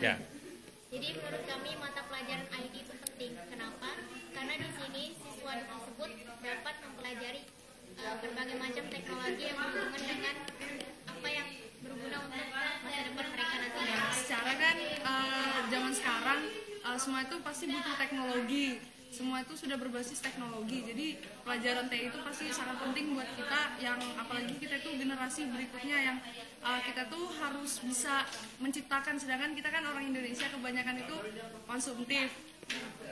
Ya. Jadi menurut kami mata pelajaran IT itu penting. Kenapa? Karena di sini siswa tersebut dapat mempelajari berbagai macam teknologi yang berhubungan dengan apa yang berguna untuk masa depan mereka nanti. Secara kan zaman sekarang semua itu pasti butuh teknologi, semua itu sudah berbasis teknologi. Jadi pelajaran TI itu pasti sangat penting buat kita, yang apalagi kita itu generasi berikutnya yang kita tuh harus bisa menciptakan, sedangkan kita kan orang Indonesia kebanyakan itu konsumtif.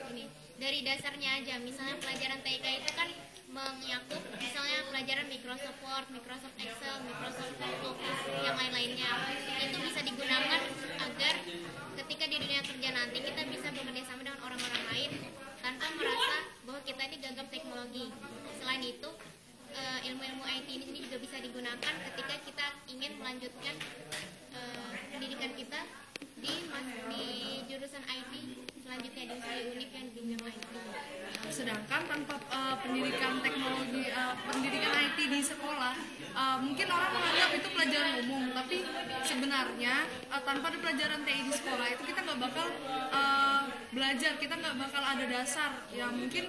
Ini dari dasarnya aja, misalnya pelajaran TIK itu kan menyakup misalnya pelajaran Microsoft Word, Microsoft Excel, Microsoft Office, yang lain-lainnya. Itu bisa digunakan agar ketika di dunia kerja nanti kita bisa bekerja sama dengan orang-orang lain tanpa merasa bahwa kita ini gagap teknologi. Selain itu, ilmu-ilmu IT ini juga bisa digunakan ketika kita ingin melanjutkan pendidikan kita di jurusan IT selanjutnya di usia unik yang di bidang IT. Sedangkan tanpa pendidikan teknologi, pendidikan IT di sekolah, mungkin orang menganggap itu pelajaran umum, tapi sebenarnya tanpa ada pelajaran TI di sekolah itu kita nggak bakal belajar, kita nggak bakal ada dasar. Ya mungkin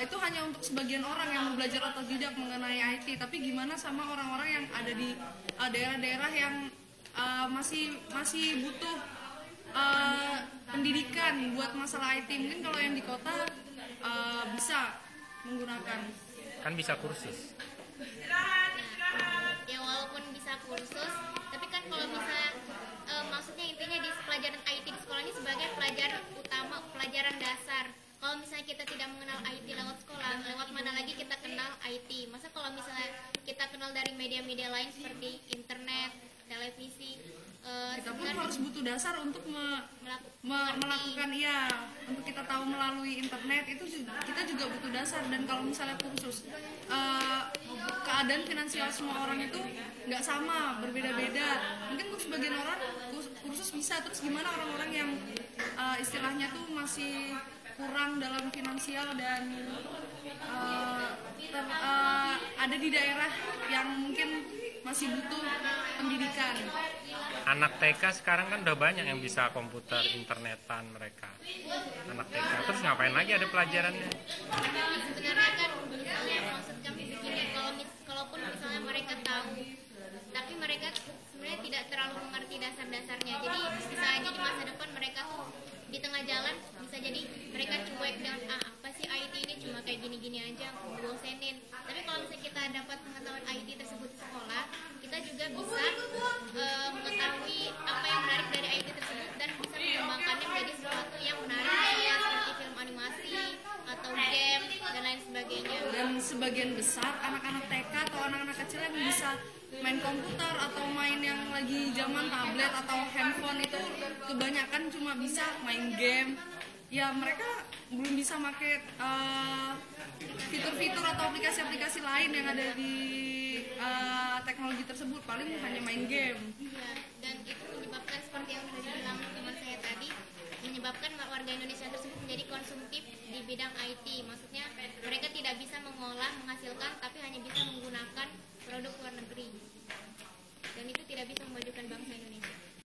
itu hanya untuk sebagian orang yang mau belajar otodidak mengenai IT, tapi gimana sama orang-orang yang ada di daerah-daerah yang masih butuh pendidikan buat masalah IT. Mungkin kalau yang di kota bisa menggunakan. Kan bisa kursus. Ya walaupun bisa kursus, tapi kan kalau bisa maksudnya intinya di pelajaran IT di sekolah ini sebagai pelajaran utama, pelajaran dasar. Kalau misalnya kita tidak mengenal IT lewat sekolah, lewat mana lagi kita kenal IT? Masa kalau misalnya kita kenal dari media-media lain seperti internet, televisi, Kita pun harus butuh dasar untuk melakukan, ya, untuk kita tahu melalui internet itu kita juga butuh dasar. Dan kalau misalnya kursus, keadaan finansial semua orang itu nggak sama, berbeda-beda. Mungkin untuk sebagian orang kursus bisa, terus gimana orang-orang yang istilahnya tuh masih kurang dalam finansial dan ada di daerah yang mungkin masih butuh pendidikan. Anak TK sekarang kan udah banyak yang bisa komputer, internetan mereka. Anak TK, terus ngapain lagi ada pelajarannya? sebenarnya kan maksud kami begini, kalaupun misalnya mereka tahu, tapi mereka sebenarnya tidak terlalu mengerti dasar-dasarnya. Jadi bisa aja di masa depan mereka tuh di tengah jalan bisa jadi mereka cuek dengan apa sih IT ini, cuma kayak gini-gini aja, bosenin. Tapi kalau misalnya kita dapat pengetahuan IT tersebut di sekolah, kita juga bisa mengetahui apa yang menarik dari IT tersebut dan bisa mengembangkannya menjadi sesuatu yang menarik, kayak seperti film animasi atau game dan lain sebagainya. Dan sebagian besar anak-anak TK atau anak-anak kecil yang bisa main komputer atau main yang lagi zaman tablet atau handphone itu kebanyakan cuma bisa main game. Ya mereka belum bisa pakai fitur-fitur atau aplikasi-aplikasi lain yang ada di teknologi tersebut, paling hanya main game. Ya, dan itu menyebabkan seperti yang sudah dibilang teman saya tadi, menyebabkan warga Indonesia tersebut menjadi konsumtif di bidang IT. Maksudnya mereka tidak bisa mengolah, menghasilkan, tapi hanya bisa menggunakan produk luar negeri. Dan itu tidak bisa memajukan bangsa Indonesia.